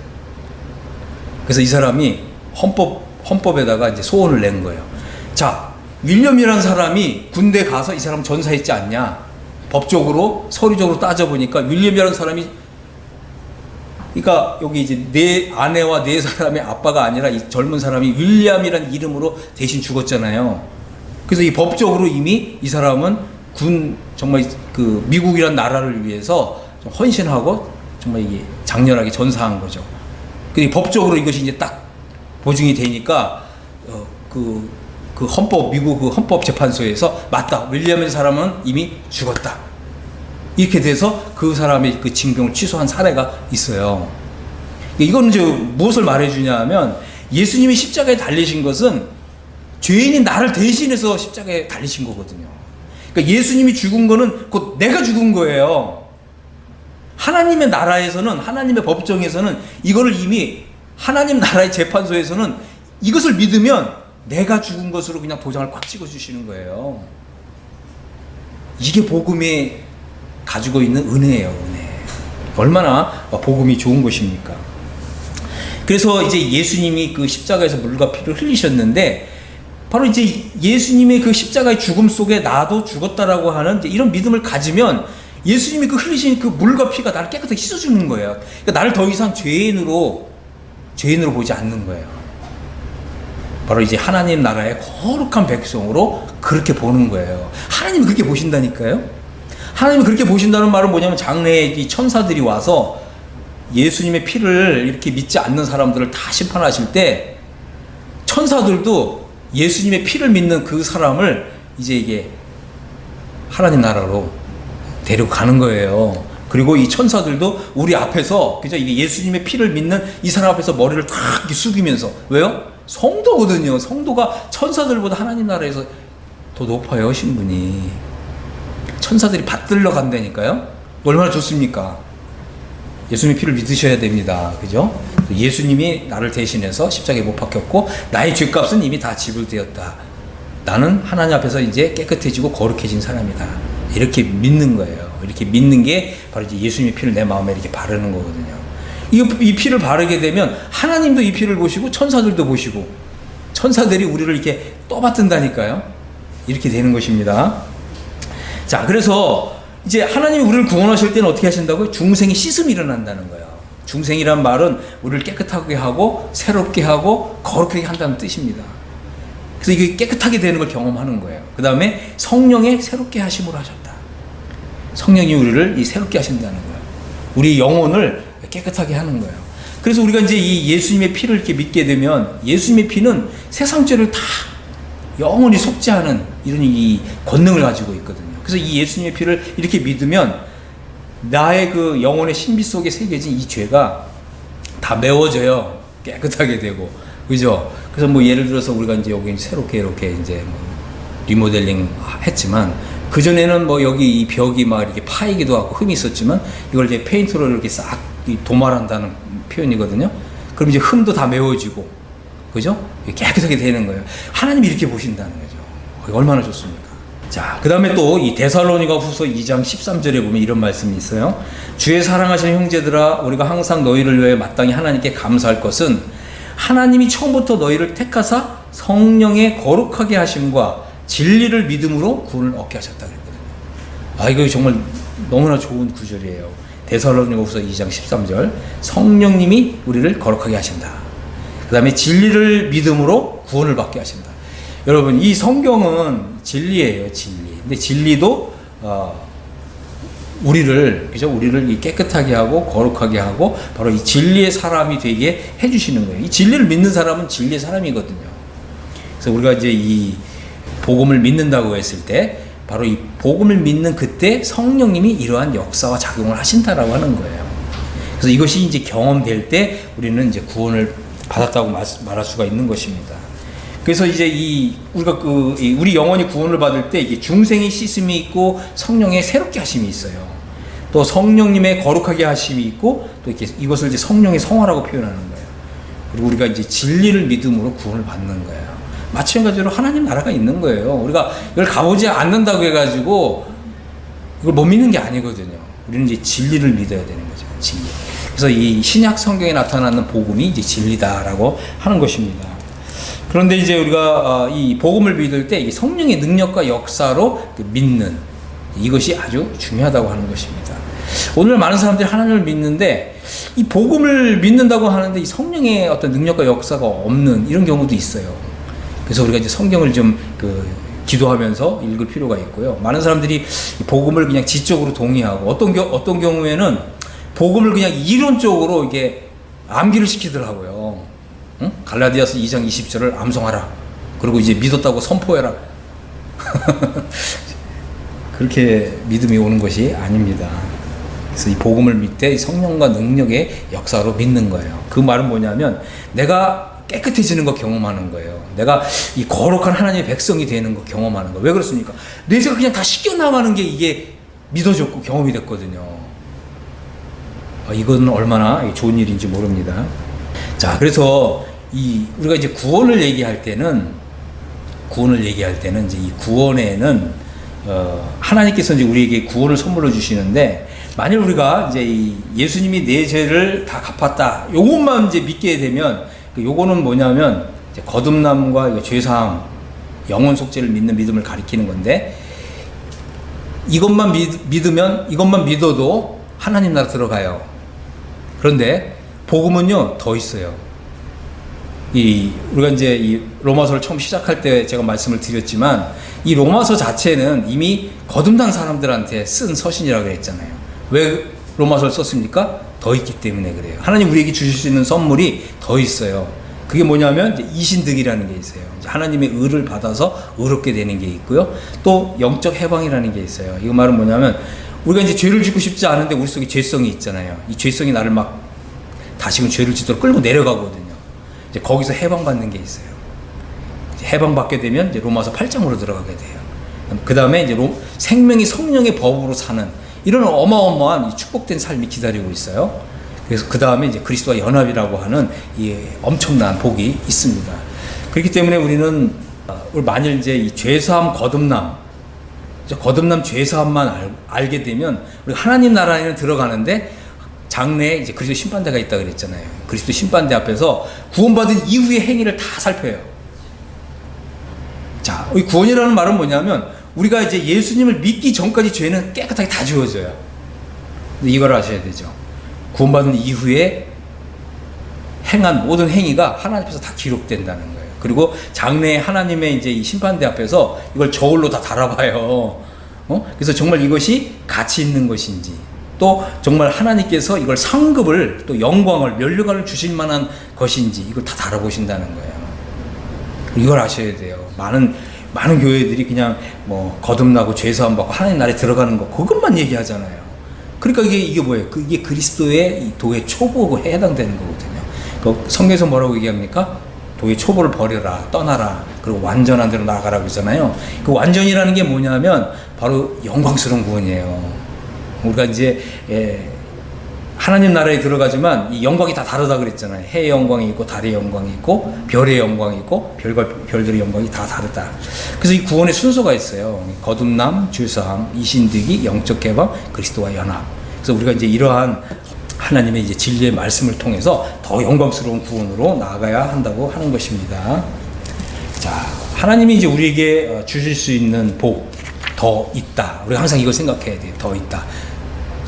그래서 이 사람이 헌법에다가 이제 소원을 낸 거예요. 자, 윌리엄이라는 사람이 군대 가서 이 사람 전사했지 않냐? 법적으로, 서류적으로 따져보니까 윌리엄이라는 사람이, 그러니까 여기 이제 내 아내와 네 사람의 아빠가 아니라 이 젊은 사람이 윌리엄이라는 이름으로 대신 죽었잖아요. 그래서 이 법적으로 이미 이 사람은 정말 그 미국이란 나라를 위해서 좀 헌신하고 정말 이게 장렬하게 전사한 거죠. 근데 법적으로 이것이 이제 딱 보증이 되니까 미국 그 헌법재판소에서 맞다, 윌리엄의 사람은 이미 죽었다, 이렇게 돼서 그 사람의 그 징병을 취소한 사례가 있어요. 이건 이제 무엇을 말해주냐 하면, 예수님이 십자가에 달리신 것은 죄인인 나를 대신해서 십자가에 달리신 거거든요. 그러니까 예수님이 죽은 거는 곧 내가 죽은 거예요. 하나님의 나라에서는, 하나님의 법정에서는 이거를 이미, 하나님 나라의 재판소에서는 이것을 믿으면 내가 죽은 것으로 그냥 도장을 꽉 찍어 주시는 거예요. 이게 복음이 가지고 있는 은혜예요, 은혜. 얼마나 복음이 좋은 것입니까? 그래서 이제 예수님이 그 십자가에서 물과 피를 흘리셨는데, 바로 이제 예수님의 그 십자가의 죽음 속에 나도 죽었다라고 하는 이런 믿음을 가지면 예수님이 그 흘리신 그 물과 피가 나를 깨끗하게 씻어주는 거예요. 그러니까 나를 더 이상 죄인으로 보지 않는 거예요. 바로 이제 하나님 나라의 거룩한 백성으로 그렇게 보는 거예요. 하나님이 그렇게 보신다니까요. 하나님이 그렇게 보신다는 말은 뭐냐면, 장래에 이 천사들이 와서 예수님의 피를 이렇게 믿지 않는 사람들을 다 심판하실 때, 천사들도 예수님의 피를 믿는 그 사람을 이제 이게 하나님 나라로 데리고 가는 거예요. 그리고 이 천사들도 우리 앞에서, 그죠? 이게 예수님의 피를 믿는 이 사람 앞에서 머리를 탁 이렇게 숙이면서, 왜요? 성도거든요. 성도가 천사들보다 하나님 나라에서 더 높아요, 신분이. 천사들이 받들러 간다니까요? 얼마나 좋습니까? 예수님의 피를 믿으셔야 됩니다. 그죠? 예수님이 나를 대신해서 십자가에 못 박혔고, 나의 죄값은 이미 다 지불되었다. 나는 하나님 앞에서 이제 깨끗해지고 거룩해진 사람이다. 이렇게 믿는 거예요. 이렇게 믿는 게 바로 이제 예수님의 피를 내 마음에 이렇게 바르는 거거든요. 이 피를 바르게 되면 하나님도 이 피를 보시고 천사들도 보시고, 천사들이 우리를 이렇게 떠받든다니까요. 이렇게 되는 것입니다. 자, 그래서 이제 하나님이 우리를 구원하실 때는 어떻게 하신다고요? 중생이 씻음이 일어난다는 거예요. 중생이란 말은 우리를 깨끗하게 하고 새롭게 하고 거룩하게 한다는 뜻입니다. 그래서 이게 깨끗하게 되는 걸 경험하는 거예요. 그 다음에 성령의 새롭게 하심으로 하셨다. 성령이 우리를 이 새롭게 하신다는 거예요. 우리 영혼을 깨끗하게 하는 거예요. 그래서 우리가 이제 이 예수님의 피를 이렇게 믿게 되면, 예수님의 피는 세상 죄를 다 영원히 속죄하는 이런 이 권능을 가지고 있거든요. 그래서 이 예수님의 피를 이렇게 믿으면 나의 그 영혼의 신비 속에 새겨진 이 죄가 다 메워져요. 깨끗하게 되고, 그죠? 그래서 뭐 예를 들어서 우리가 이제 여기 새롭게 이렇게 이제 뭐 리모델링 했지만, 그전에는 뭐 여기 이 벽이 막 이렇게 파이기도 하고 흠이 있었지만, 이걸 이제 페인트로 이렇게 싹 도말한다는 표현이거든요. 그럼 이제 흠도 다 메워지고, 그죠? 깨끗하게 되는 거예요. 하나님이 이렇게 보신다는 거죠. 얼마나 좋습니까? 자, 그 다음에 또 이 데살로니가 후서 2장 13절에 보면 이런 말씀이 있어요. 주의 사랑하시는 형제들아, 우리가 항상 너희를 위해 마땅히 하나님께 감사할 것은 하나님이 처음부터 너희를 택하사 성령의 거룩하게 하심과 진리를 믿음으로 구원을 얻게 하셨다 그랬거든요. 아, 이거 정말 너무나 좋은 구절이에요. 데살로니가 후서 2장 13절. 성령님이 우리를 거룩하게 하신다. 그 다음에 진리를 믿음으로 구원을 받게 하신다. 여러분, 이 성경은 진리예요, 진리. 근데 진리도 우리를, 그죠? 우리를 깨끗하게 하고 거룩하게 하고 바로 이 진리의 사람이 되게 해주시는 거예요. 이 진리를 믿는 사람은 진리의 사람이거든요. 그래서 우리가 이제 이 복음을 믿는다고 했을 때 바로 이 복음을 믿는 그때 성령님이 이러한 역사와 작용을 하신다라고 하는 거예요. 그래서 이것이 이제 경험될 때 우리는 이제 구원을 받았다고 말할 수가 있는 것입니다. 그래서 이제 우리가 우리 영혼이 구원을 받을 때 이게 중생의 씻음이 있고 성령의 새롭게 하심이 있어요. 또 성령님의 거룩하게 하심이 있고, 또 이렇게 이것을 이제 성령의 성화라고 표현하는 거예요. 그리고 우리가 이제 진리를 믿음으로 구원을 받는 거예요. 마찬가지로 하나님 나라가 있는 거예요. 우리가 이걸 가보지 않는다고 해가지고 이걸 못 믿는 게 아니거든요. 우리는 이제 진리를 믿어야 되는 거죠. 진리. 그래서 이 신약 성경에 나타나는 복음이 이제 진리다라고 하는 것입니다. 그런데 이제 우리가 이 복음을 믿을 때 성령의 능력과 역사로 믿는 이것이 아주 중요하다고 하는 것입니다. 오늘 많은 사람들이 하나님을 믿는데 이 복음을 믿는다고 하는데 이 성령의 어떤 능력과 역사가 없는 이런 경우도 있어요. 그래서 우리가 이제 성경을 좀 기도하면서 읽을 필요가 있고요. 많은 사람들이 복음을 그냥 지적으로 동의하고 어떤 경우에는 복음을 그냥 이론적으로 이게 암기를 시키더라고요. 응? 갈라디아서 2장 20절을 암송하라. 그리고 이제 믿었다고 선포해라. 그렇게 믿음이 오는 것이 아닙니다. 그래서 이 복음을 믿을 때 성령과 능력의 역사로 믿는 거예요. 그 말은 뭐냐면 내가 깨끗해지는 거 경험하는 거예요. 내가 이 거룩한 하나님의 백성이 되는 거 경험하는 거. 왜 그렇습니까? 뇌세가 그냥 다 씻겨나가는 게 이게 믿어졌고 경험이 됐거든요. 이건 얼마나 좋은 일인지 모릅니다. 자, 그래서 우리가 이제 구원을 얘기할 때는 이제 이 구원에는 하나님께서 이제 우리에게 구원을 선물로 주시는데, 만일 우리가 이제 이 예수님이 내 죄를 다 갚았다, 요것만 이제 믿게 되면, 요거는 뭐냐면 이제 거듭남과 죄사함, 영혼 속죄를 믿는 믿음을 가리키는 건데, 이것만 믿어도 하나님 나라 들어가요. 그런데 복음은요 더 있어요. 우리가 이제 이 로마서를 처음 시작할 때 제가 말씀을 드렸지만, 이 로마서 자체는 이미 거듭난 사람들한테 쓴 서신이라고 그랬잖아요. 왜 로마서를 썼습니까? 더 있기 때문에 그래요. 하나님 우리에게 주실 수 있는 선물이 더 있어요. 그게 뭐냐면 이제 이신득이라는 게 있어요. 이제 하나님의 의를 받아서 의롭게 되는 게 있고요. 또 영적 해방이라는 게 있어요. 이거 말은 뭐냐면 우리가 이제 죄를 짓고 싶지 않은데 우리 속에 죄성이 있잖아요. 이 죄성이 나를 막 다시금 죄를 짓도록 끌고 내려가거든요. 이제 거기서 해방받는 게 있어요. 이제 해방받게 되면 이제 로마서 8장으로 들어가게 돼요. 그 다음에 이제 생명이 성령의 법으로 사는 이런 어마어마한 축복된 삶이 기다리고 있어요. 그래서 그 다음에 이제 그리스도와 연합이라고 하는 이 엄청난 복이 있습니다. 그렇기 때문에 우리는 만일 이제 이 죄사함 거듭남 죄사함만 알게 되면 우리 하나님 나라에는 들어가는데 장래에 이제 그리스도 심판대가 있다 그랬잖아요. 그리스도 심판대 앞에서 구원받은 이후의 행위를 다 살펴요. 자, 이 구원이라는 말은 뭐냐면 우리가 이제 예수님을 믿기 전까지 죄는 깨끗하게 다 지워져요. 근데 이걸 아셔야 되죠. 구원받은 이후에 행한 모든 행위가 하나님 앞에서 다 기록된다는 거예요. 그리고 장래에 하나님의 이제 이 심판대 앞에서 이걸 저울로 다 달아봐요. 그래서 정말 이것이 가치 있는 것인지, 또 정말 하나님께서 이걸 상급을 또 영광을 면류관을 주실 만한 것인지 이걸 다 달아보신다는 거예요. 이걸 아셔야 돼요. 많은 교회들이 그냥 뭐 거듭나고 죄사함 받고 하나님 나라에 들어가는 거 그것만 얘기하잖아요. 그러니까 이게 뭐예요? 이게 그리스도의 이 도의 초보에 해당되는 거거든요. 그 성경에서 뭐라고 얘기합니까? 도의 초보를 버려라, 떠나라, 그리고 완전한 대로 나아가라 그러잖아요. 그 완전이라는 게 뭐냐면 바로 영광스러운 구원이에요. 우리가 이제 하나님 나라에 들어가지만 이 영광이 다 다르다 그랬잖아요. 해의 영광이 있고 달의 영광이 있고 별의 영광이 있고 별들의 영광이 다 다르다. 그래서 이 구원의 순서가 있어요. 거듭남, 죄사함, 이신득이, 영적 해방, 그리스도와 연합. 그래서 우리가 이제 이러한 하나님의 이제 진리의 말씀을 통해서 더 영광스러운 구원으로 나아가야 한다고 하는 것입니다. 자, 하나님이 이제 우리에게 주실 수 있는 복 더 있다. 우리가 항상 이걸 생각해야 돼요. 더 있다.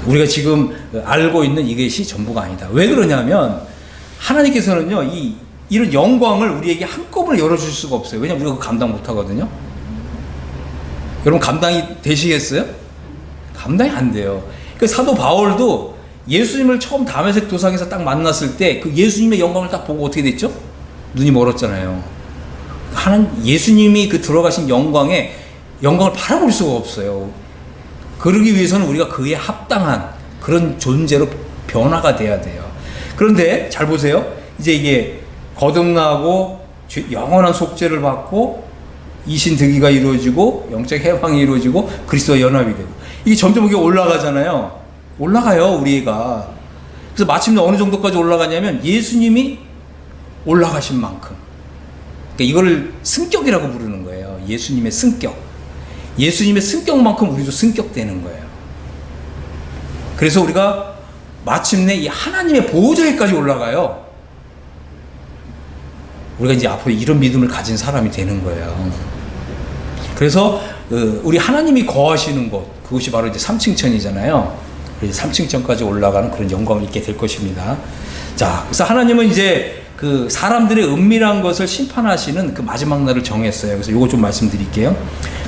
우리가 지금 알고 있는 이것이 전부가 아니다. 왜 그러냐면 하나님께서는요 이런 영광을 우리에게 한꺼번에 열어줄 수가 없어요. 왜냐하면 우리가 그거 감당 못하거든요. 여러분 감당이 되시겠어요? 감당이 안 돼요. 그 사도 바울도 예수님을 처음 다메섹 도상에서 딱 만났을 때 그 예수님의 영광을 딱 보고 어떻게 됐죠? 눈이 멀었잖아요. 예수님이 그 들어가신 영광을 바라볼 수가 없어요. 그러기 위해서는 우리가 그에 합당한 그런 존재로 변화가 돼야 돼요. 그런데 잘 보세요. 이제 이게 거듭나고 영원한 속죄를 받고 이신득이가 이루어지고 영적 해방이 이루어지고 그리스도와 연합이 되고 이게 점점 이게 올라가잖아요. 올라가요, 우리가. 그래서 마침내 어느 정도까지 올라가냐면 예수님이 올라가신 만큼. 그러니까 이거를 승격이라고 부르는 거예요. 예수님의 승격. 예수님의 승격만큼 우리도 승격되는 거예요. 그래서 우리가 마침내 이 하나님의 보호자에까지 올라가요. 우리가 이제 앞으로 이런 믿음을 가진 사람이 되는 거예요. 그래서 우리 하나님이 거하시는 곳, 그것이 바로 이제 삼층천이잖아요. 3층천까지 올라가는 그런 영광을 입게 될 것입니다. 자, 그래서 하나님은 이제 그 사람들의 은밀한 것을 심판하시는 그 마지막 날을 정했어요. 그래서 이거 좀 말씀드릴게요.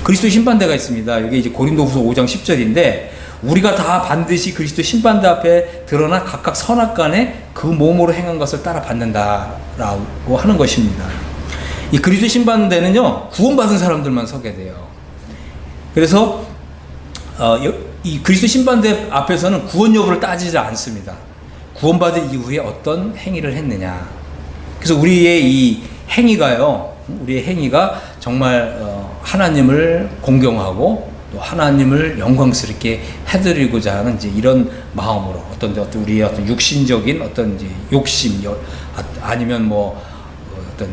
그리스도 심판대가 있습니다. 이게 이제 고린도후서 5장 10절인데 우리가 다 반드시 그리스도 심판대 앞에 드러나 각각 선악간에 그 몸으로 행한 것을 따라 받는다라고 하는 것입니다. 이 그리스도 심판대는요 구원받은 사람들만 서게 돼요. 그래서 이 그리스도 심판대 앞에서는 구원 여부를 따지지 않습니다. 구원받은 이후에 어떤 행위를 했느냐. 그래서 우리의 이 행위가요, 우리의 행위가 정말 하나님을 공경하고 또 하나님을 영광스럽게 해드리고자 하는 이제 이런 마음으로 어떤 우리의 어떤 육신적인 어떤 이제 욕심 아니면 뭐 어떤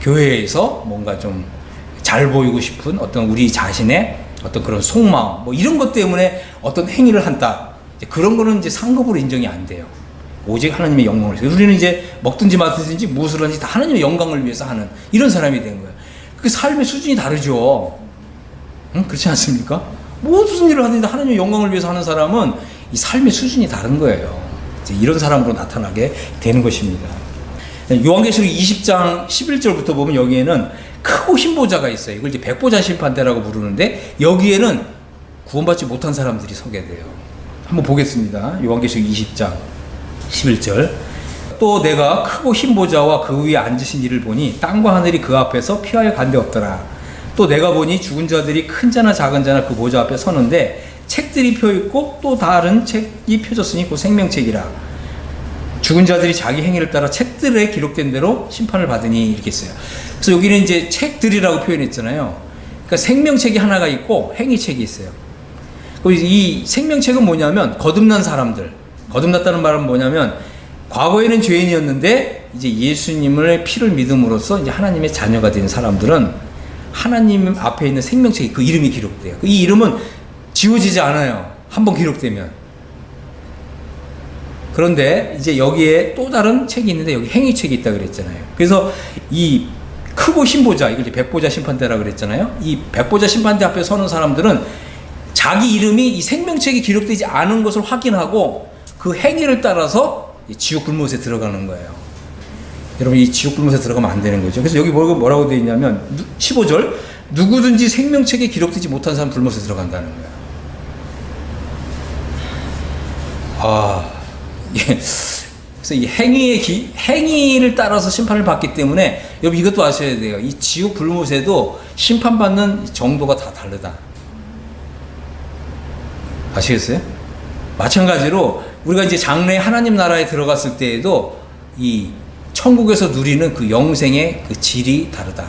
교회에서 뭔가 좀 잘 보이고 싶은 어떤 우리 자신의 어떤 그런 속마음 뭐 이런 것 때문에 어떤 행위를 한다. 그런 거는 이제 상급으로 인정이 안 돼요. 오직 하나님의 영광을 위해서. 우리는 이제 먹든지 마든지 무엇을 하든지 다 하나님의 영광을 위해서 하는 이런 사람이 된 거예요. 그 삶의 수준이 다르죠. 응? 그렇지 않습니까? 무슨 일을 하든지 하나님의 영광을 위해서 하는 사람은 이 삶의 수준이 다른 거예요. 이제 이런 사람으로 나타나게 되는 것입니다. 요한계시록 20장 11절부터 보면 여기에는 크고 흰 보좌가 있어요. 이걸 이제 백보자 심판대라고 부르는데 여기에는 구원받지 못한 사람들이 서게 돼요. 한번 보겠습니다. 요한계시록 20장 11절. 또 내가 크고 흰 보좌와 그 위에 앉으신 이를 보니 땅과 하늘이 그 앞에서 피하여 간데 없더라. 또 내가 보니 죽은 자들이 큰 자나 작은 자나 그 보좌 앞에 서는데 책들이 펴 있고 또 다른 책이 펴졌으니 그 생명책이라. 죽은 자들이 자기 행위를 따라 책들에 기록된 대로 심판을 받으니 이렇게 했어요. 그래서 여기는 이제 책들이라고 표현했잖아요. 그러니까 생명책이 하나가 있고 행위책이 있어요. 이 생명책은 뭐냐면 거듭난 사람들. 거듭났다는 말은 뭐냐면 과거에는 죄인이었는데 이제 예수님의 피를 믿음으로써 이제 하나님의 자녀가 된 사람들은 하나님 앞에 있는 생명책이 그 이름이 기록돼요. 이 이름은 지워지지 않아요. 한번 기록되면. 그런데 이제 여기에 또 다른 책이 있는데 여기 행위책이 있다 그랬잖아요. 그래서 이 크고 흰 보좌, 이걸 이제 백보좌 심판대라 그랬잖아요. 이 백보좌 심판대 앞에 서는 사람들은 자기 이름이 이 생명책에 기록되지 않은 것을 확인하고 그 행위를 따라서 지옥 불못에 들어가는 거예요. 여러분, 이 지옥 불못에 들어가면 안 되는 거죠. 그래서 여기 뭐라고 되어 있냐면 15절, 누구든지 생명책에 기록되지 못한 사람 불못에 들어간다는 거예요. 그래서 이 행위를 따라서 심판을 받기 때문에 여러분 이것도 아셔야 돼요. 이 지옥 불못에도 심판받는 정도가 다 다르다. 아시겠어요? 마찬가지로 우리가 이제 장래에 하나님 나라에 들어갔을 때에도 이 천국에서 누리는 그 영생의 그 질이 다르다.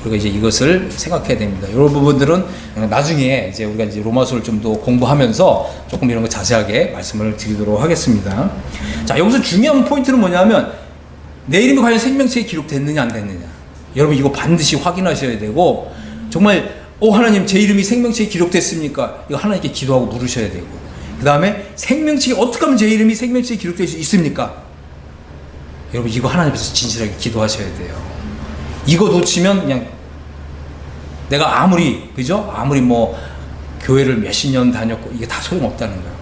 우리가 이제 이것을 생각해야 됩니다. 이런 부분들은 나중에 이제 우리가 이제 로마서를 좀 더 공부하면서 조금 이런 거 자세하게 말씀을 드리도록 하겠습니다. 자, 여기서 중요한 포인트는 뭐냐면 내 이름이 과연 생명책에 기록됐느냐 안 됐느냐. 여러분 이거 반드시 확인하셔야 되고, 정말 하나님 제 이름이 생명책에 기록됐습니까? 이거 하나님께 기도하고 물으셔야 되고, 그 다음에 생명책에 어떻게 하면 제 이름이 생명책에 기록될 수 있습니까? 여러분 이거 하나님 앞에서 진실하게 기도하셔야 돼요. 이거 놓치면 그냥 내가 아무리 뭐 교회를 몇십 년 다녔고 이게 다 소용없다는 거예요.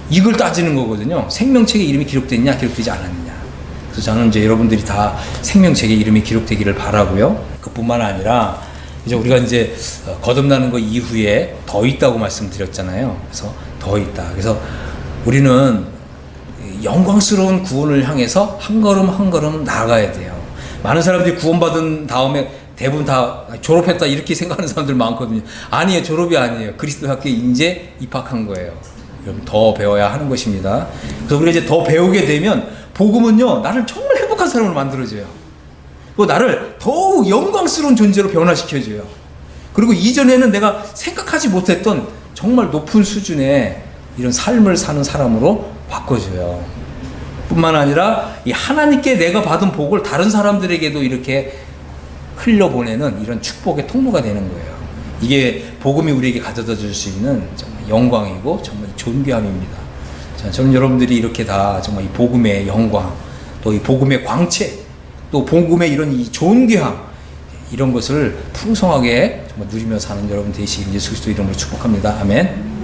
이걸 따지는 거거든요. 생명책에 이름이 기록됐냐 기록되지 않았느냐. 그래서 저는 이제 여러분들이 다 생명책에 이름이 기록되기를 바라고요. 그뿐만 아니라 이제 우리가 이제 거듭나는 거 이후에 더 있다고 말씀드렸잖아요. 그래서 더 있다. 그래서 우리는 영광스러운 구원을 향해서 한 걸음 한 걸음 나아가야 돼요. 많은 사람들이 구원받은 다음에 대부분 다 졸업했다 이렇게 생각하는 사람들 많거든요. 아니에요. 졸업이 아니에요. 그리스도 학교에 이제 입학한 거예요. 여러분 더 배워야 하는 것입니다. 그래서 우리가 이제 더 배우게 되면 복음은요, 나를 정말 행복한 사람으로 만들어줘요. 그리고 나를 더욱 영광스러운 존재로 변화시켜줘요. 그리고 이전에는 내가 생각하지 못했던 정말 높은 수준의 이런 삶을 사는 사람으로 바꿔줘요. 뿐만 아니라 이 하나님께 내가 받은 복을 다른 사람들에게도 이렇게 흘려보내는 이런 축복의 통로가 되는 거예요. 이게 복음이 우리에게 가져다 줄 수 있는 정말 영광이고 정말 존귀함입니다. 자, 저는 여러분들이 이렇게 다 정말 이 복음의 영광, 또 이 복음의 광채, 또 복음의 이런 이 존귀함, 이런 것을 풍성하게 정말 누리며 사는 여러분 되시길 예수 그리스도 이름으로 축복합니다. 아멘.